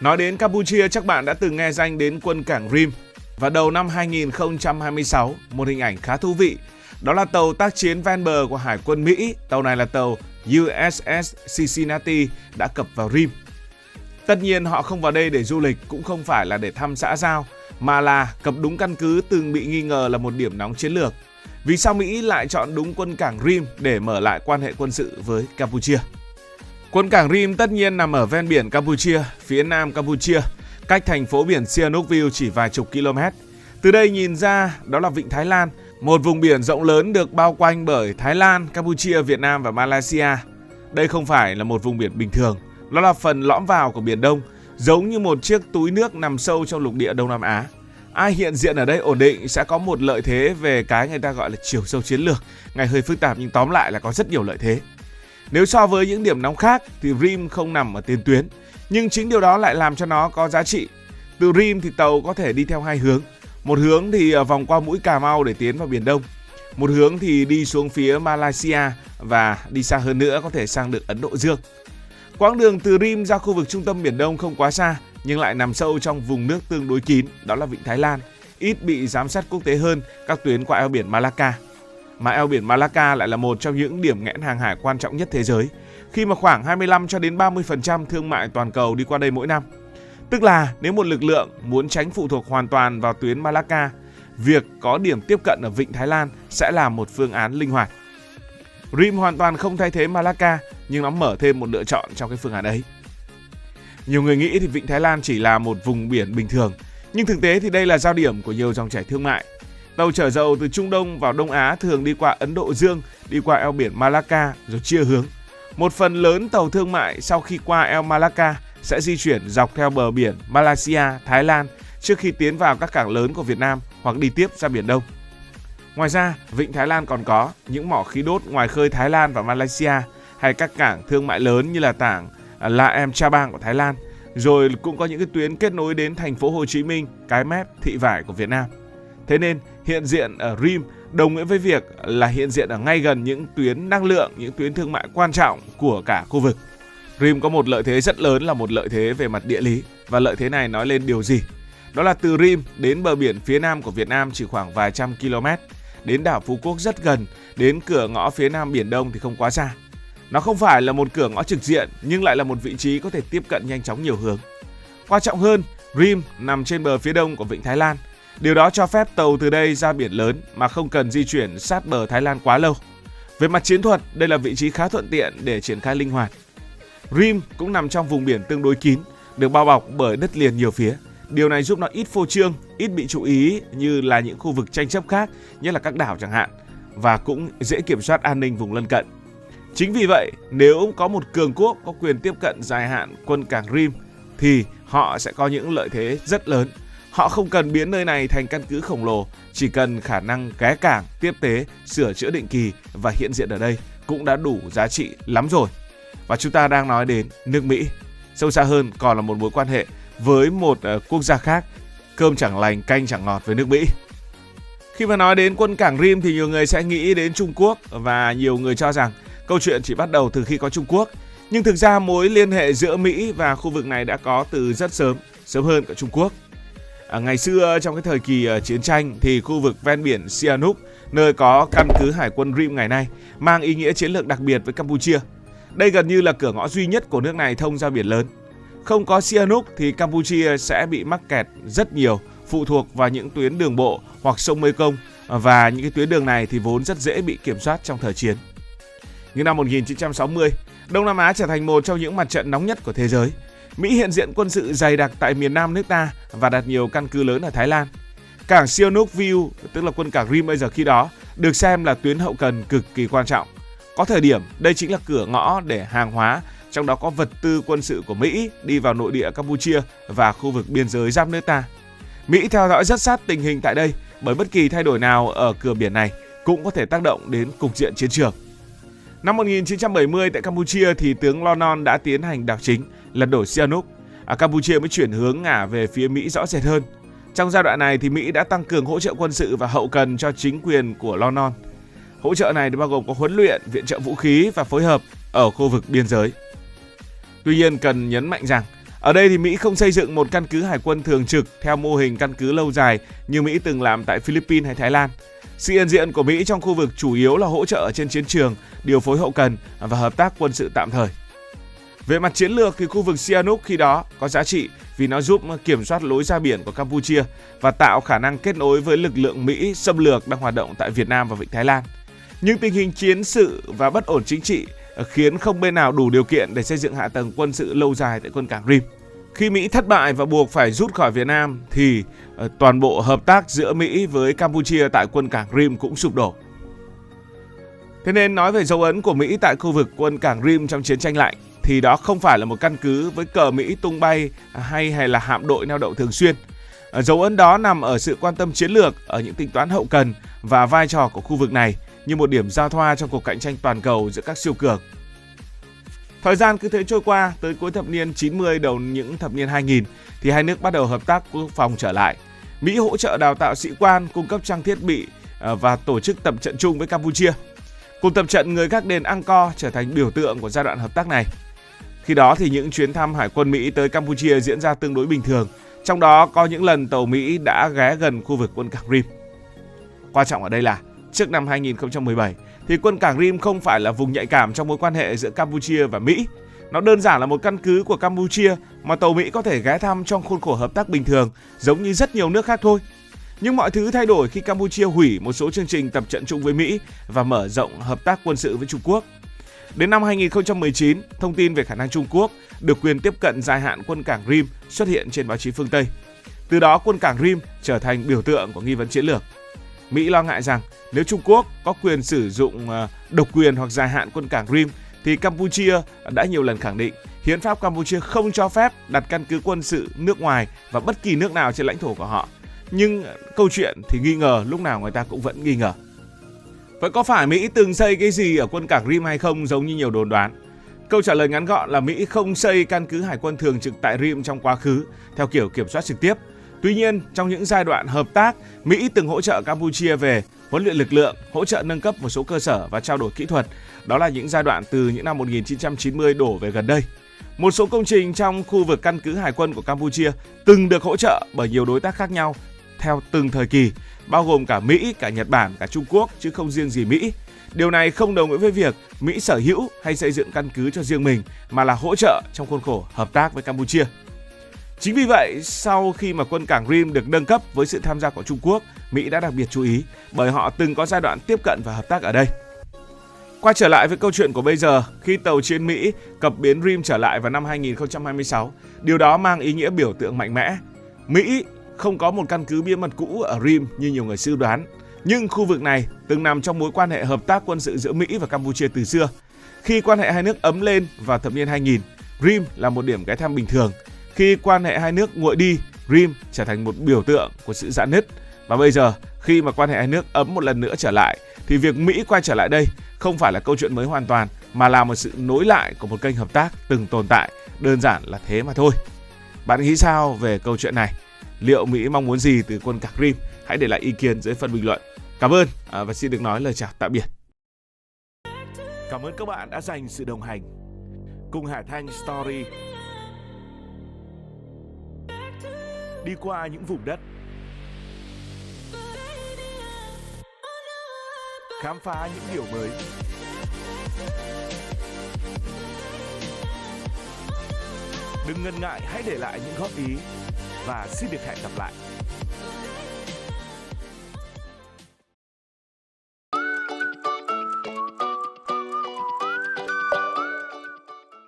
Nói đến Campuchia, chắc bạn đã từng nghe danh đến quân cảng Rim. Và đầu năm 2026, một hình ảnh khá thú vị, đó là tàu tác chiến ven bờ của Hải quân Mỹ. Tàu này là tàu USS Cincinnati đã cập vào Rim. Tất nhiên họ không vào đây để du lịch, cũng không phải là để thăm xã giao, mà là cập đúng căn cứ từng bị nghi ngờ là một điểm nóng chiến lược. Vì sao Mỹ lại chọn đúng quân cảng Rim để mở lại quan hệ quân sự với Campuchia? Quân cảng Rim tất nhiên nằm ở ven biển Campuchia, phía nam Campuchia, cách thành phố biển Sihanoukville chỉ vài chục km. Từ đây nhìn ra đó là Vịnh Thái Lan, một vùng biển rộng lớn được bao quanh bởi Thái Lan, Campuchia, Việt Nam và Malaysia. Đây không phải là một vùng biển bình thường, nó là phần lõm vào của Biển Đông, giống như một chiếc túi nước nằm sâu trong lục địa Đông Nam Á. Ai hiện diện ở đây ổn định sẽ có một lợi thế về cái người ta gọi là chiều sâu chiến lược. Ngày hơi phức tạp nhưng tóm lại là có rất nhiều lợi thế. Nếu so với những điểm nóng khác thì Rim không nằm ở tiền tuyến, nhưng chính điều đó lại làm cho nó có giá trị. Từ Rim thì tàu có thể đi theo hai hướng. Một hướng thì vòng qua mũi Cà Mau để tiến vào Biển Đông. Một hướng thì đi xuống phía Malaysia và đi xa hơn nữa có thể sang được Ấn Độ Dương. Quãng đường từ Rim ra khu vực trung tâm Biển Đông không quá xa, nhưng lại nằm sâu trong vùng nước tương đối kín, đó là Vịnh Thái Lan, ít bị giám sát quốc tế hơn các tuyến qua eo biển Malacca. Mà eo biển Malacca lại là một trong những điểm nghẽn hàng hải quan trọng nhất thế giới, khi mà khoảng 25 cho đến 30% thương mại toàn cầu đi qua đây mỗi năm. Tức là nếu một lực lượng muốn tránh phụ thuộc hoàn toàn vào tuyến Malacca, việc có điểm tiếp cận ở Vịnh Thái Lan sẽ là một phương án linh hoạt. Rim hoàn toàn không thay thế Malacca, nhưng nó mở thêm một lựa chọn trong cái phương án ấy. Nhiều người nghĩ thì Vịnh Thái Lan chỉ là một vùng biển bình thường, nhưng thực tế thì đây là giao điểm của nhiều dòng chảy thương mại. Tàu chở dầu từ Trung Đông vào Đông Á thường đi qua Ấn Độ Dương, đi qua eo biển Malacca rồi chia hướng. Một phần lớn tàu thương mại sau khi qua eo Malacca sẽ di chuyển dọc theo bờ biển Malaysia, Thái Lan trước khi tiến vào các cảng lớn của Việt Nam hoặc đi tiếp ra Biển Đông. Ngoài ra, Vịnh Thái Lan còn có những mỏ khí đốt ngoài khơi Thái Lan và Malaysia, hay các cảng thương mại lớn như là cảng Laem Chabang của Thái Lan, rồi cũng có những cái tuyến kết nối đến thành phố Hồ Chí Minh, Cái Mép, Thị Vải của Việt Nam. Thế nên hiện diện ở Rim đồng nghĩa với việc là hiện diện ở ngay gần những tuyến năng lượng, những tuyến thương mại quan trọng của cả khu vực. Rim có một lợi thế rất lớn là một lợi thế về mặt địa lý, và lợi thế này nói lên điều gì? Đó là từ Rim đến bờ biển phía nam của Việt Nam chỉ khoảng vài trăm km, đến đảo Phú Quốc rất gần, đến cửa ngõ phía nam Biển Đông thì không quá xa. Nó không phải là một cửa ngõ trực diện, nhưng lại là một vị trí có thể tiếp cận nhanh chóng nhiều hướng. Quan trọng hơn, Rim nằm trên bờ phía đông của Vịnh Thái Lan. Điều đó cho phép tàu từ đây ra biển lớn mà không cần di chuyển sát bờ Thái Lan quá lâu. Về mặt chiến thuật, đây là vị trí khá thuận tiện để triển khai linh hoạt. Rim cũng nằm trong vùng biển tương đối kín, được bao bọc bởi đất liền nhiều phía. Điều này giúp nó ít phô trương, ít bị chú ý như là những khu vực tranh chấp khác, nhất là các đảo chẳng hạn, và cũng dễ kiểm soát an ninh vùng lân cận. Chính vì vậy, nếu có một cường quốc có quyền tiếp cận dài hạn quân cảng Rim thì họ sẽ có những lợi thế rất lớn. Họ không cần biến nơi này thành căn cứ khổng lồ, chỉ cần khả năng ghé cảng, tiếp tế, sửa chữa định kỳ và hiện diện ở đây cũng đã đủ giá trị lắm rồi. Và chúng ta đang nói đến nước Mỹ. Sâu xa hơn còn là một mối quan hệ với một quốc gia khác, cơm chẳng lành canh chẳng ngọt với nước Mỹ. Khi mà nói đến quân cảng Rim thì nhiều người sẽ nghĩ đến Trung Quốc, và nhiều người cho rằng câu chuyện chỉ bắt đầu từ khi có Trung Quốc. Nhưng thực ra mối liên hệ giữa Mỹ và khu vực này đã có từ rất sớm hơn cả Trung Quốc. Ngày xưa trong cái thời kỳ chiến tranh thì khu vực ven biển Sihanouk, nơi có căn cứ hải quân Rim ngày nay, mang ý nghĩa chiến lược đặc biệt với Campuchia. Đây gần như là cửa ngõ duy nhất của nước này thông ra biển lớn. Không có Sihanouk thì Campuchia sẽ bị mắc kẹt rất nhiều, phụ thuộc vào những tuyến đường bộ hoặc sông Mekong, và những cái tuyến đường này thì vốn rất dễ bị kiểm soát trong thời chiến. Nhưng năm 1960, Đông Nam Á trở thành một trong những mặt trận nóng nhất của thế giới. Mỹ hiện diện quân sự dày đặc tại miền Nam nước ta và đặt nhiều căn cứ lớn ở Thái Lan. Cảng Sihanoukville, tức là quân cảng Rim bây giờ khi đó, được xem là tuyến hậu cần cực kỳ quan trọng. Có thời điểm, đây chính là cửa ngõ để hàng hóa, trong đó có vật tư quân sự của Mỹ, đi vào nội địa Campuchia và khu vực biên giới giáp nước ta. Mỹ theo dõi rất sát tình hình tại đây, bởi bất kỳ thay đổi nào ở cửa biển này cũng có thể tác động đến cục diện chiến trường. Năm 1970 tại Campuchia thì tướng Lon Non đã tiến hành đảo chính, lật đổ Sihanouk. Campuchia mới chuyển hướng ngả về phía Mỹ rõ rệt hơn. Trong giai đoạn này thì Mỹ đã tăng cường hỗ trợ quân sự và hậu cần cho chính quyền của Lon Non. Hỗ trợ này bao gồm có huấn luyện, viện trợ vũ khí và phối hợp ở khu vực biên giới. Tuy nhiên cần nhấn mạnh rằng Ở đây thì Mỹ không xây dựng một căn cứ hải quân thường trực theo mô hình căn cứ lâu dài như Mỹ từng làm tại Philippines hay Thái Lan. Sự hiện diện của Mỹ trong khu vực chủ yếu là hỗ trợ trên chiến trường, điều phối hậu cần và hợp tác quân sự tạm thời. Về mặt chiến lược thì khu vực Sihanouk khi đó có giá trị vì nó giúp kiểm soát lối ra biển của Campuchia và tạo khả năng kết nối với lực lượng Mỹ xâm lược đang hoạt động tại Việt Nam và Vịnh Thái Lan. Nhưng tình hình chiến sự và bất ổn chính trị khiến không bên nào đủ điều kiện để xây dựng hạ tầng quân sự lâu dài tại quân cảng Rim. Khi Mỹ thất bại và buộc phải rút khỏi Việt Nam thì toàn bộ hợp tác giữa Mỹ với Campuchia tại quân cảng Rim cũng sụp đổ. Thế nên nói về dấu ấn của Mỹ tại khu vực quân cảng Rim trong chiến tranh lạnh thì đó không phải là một căn cứ với cờ Mỹ tung bay hay là hạm đội neo đậu thường xuyên. Dấu ấn đó nằm ở sự quan tâm chiến lược, ở những tính toán hậu cần và vai trò của khu vực này như một điểm giao thoa trong cuộc cạnh tranh toàn cầu giữa các siêu cường. Thời gian cứ thế trôi qua, tới cuối thập niên 90 đầu những thập niên 2000 thì hai nước bắt đầu hợp tác quốc phòng trở lại. Mỹ hỗ trợ đào tạo sĩ quan, cung cấp trang thiết bị và tổ chức tập trận chung với Campuchia. Cuộc tập trận người gác đền Angkor trở thành biểu tượng của giai đoạn hợp tác này. Khi đó thì những chuyến thăm hải quân Mỹ tới Campuchia diễn ra tương đối bình thường, trong đó có những lần tàu Mỹ đã ghé gần khu vực quân cảng Rim. Quan trọng ở đây là trước năm 2017 thì quân cảng Rim không phải là vùng nhạy cảm trong mối quan hệ giữa Campuchia và Mỹ. Nó đơn giản là một căn cứ của Campuchia mà tàu Mỹ có thể ghé thăm trong khuôn khổ hợp tác bình thường, giống như rất nhiều nước khác thôi. Nhưng mọi thứ thay đổi khi Campuchia hủy một số chương trình tập trận chung với Mỹ và mở rộng hợp tác quân sự với Trung Quốc. Đến năm 2019, thông tin về khả năng Trung Quốc được quyền tiếp cận dài hạn quân cảng Rim xuất hiện trên báo chí phương Tây. Từ đó quân cảng Rim trở thành biểu tượng của nghi vấn chiến lược. Mỹ lo ngại rằng nếu Trung Quốc có quyền sử dụng độc quyền hoặc dài hạn quân cảng Rim thì Campuchia đã nhiều lần khẳng định hiến pháp Campuchia không cho phép đặt căn cứ quân sự nước ngoài vào bất kỳ nước nào trên lãnh thổ của họ. Nhưng câu chuyện thì nghi ngờ lúc nào người ta cũng vẫn nghi ngờ. Vậy có phải Mỹ từng xây cái gì ở quân cảng Rim hay không giống như nhiều đồn đoán? Câu trả lời ngắn gọn là Mỹ không xây căn cứ hải quân thường trực tại Rim trong quá khứ theo kiểu kiểm soát trực tiếp. Tuy nhiên, trong những giai đoạn hợp tác, Mỹ từng hỗ trợ Campuchia về huấn luyện lực lượng, hỗ trợ nâng cấp một số cơ sở và trao đổi kỹ thuật. Đó là những giai đoạn từ những năm 1990 đổ về gần đây. Một số công trình trong khu vực căn cứ hải quân của Campuchia từng được hỗ trợ bởi nhiều đối tác khác nhau theo từng thời kỳ, bao gồm cả Mỹ, cả Nhật Bản, cả Trung Quốc chứ không riêng gì Mỹ. Điều này không đồng nghĩa với việc Mỹ sở hữu hay xây dựng căn cứ cho riêng mình mà là hỗ trợ trong khuôn khổ hợp tác với Campuchia. Chính vì vậy, sau khi mà quân cảng Rim được nâng cấp với sự tham gia của Trung Quốc, Mỹ đã đặc biệt chú ý bởi họ từng có giai đoạn tiếp cận và hợp tác ở đây. Quay trở lại với câu chuyện của bây giờ, khi tàu chiến Mỹ cập bến Rim trở lại vào năm 2026, điều đó mang ý nghĩa biểu tượng mạnh mẽ. Mỹ không có một căn cứ bí mật cũ ở Rim như nhiều người suy đoán, nhưng khu vực này từng nằm trong mối quan hệ hợp tác quân sự giữa Mỹ và Campuchia từ xưa. Khi quan hệ hai nước ấm lên vào thập niên 2000, Rim là một điểm ghé thăm bình thường. Khi quan hệ hai nước nguội đi, Rim trở thành một biểu tượng của sự rạn nứt. Và bây giờ, khi mà quan hệ hai nước ấm một lần nữa trở lại, thì việc Mỹ quay trở lại đây không phải là câu chuyện mới hoàn toàn, mà là một sự nối lại của một kênh hợp tác từng tồn tại, đơn giản là thế mà thôi. Bạn nghĩ sao về câu chuyện này? Liệu Mỹ mong muốn gì từ quân cảng Rim? Hãy để lại ý kiến dưới phần bình luận. Cảm ơn và xin được nói lời chào tạm biệt. Cảm ơn các bạn đã dành sự đồng hành cùng Hải Thanh Story. Đi qua những vùng đất, khám phá những điều mới. Đừng ngần ngại, hãy để lại những góp ý và xin được hẹn gặp lại.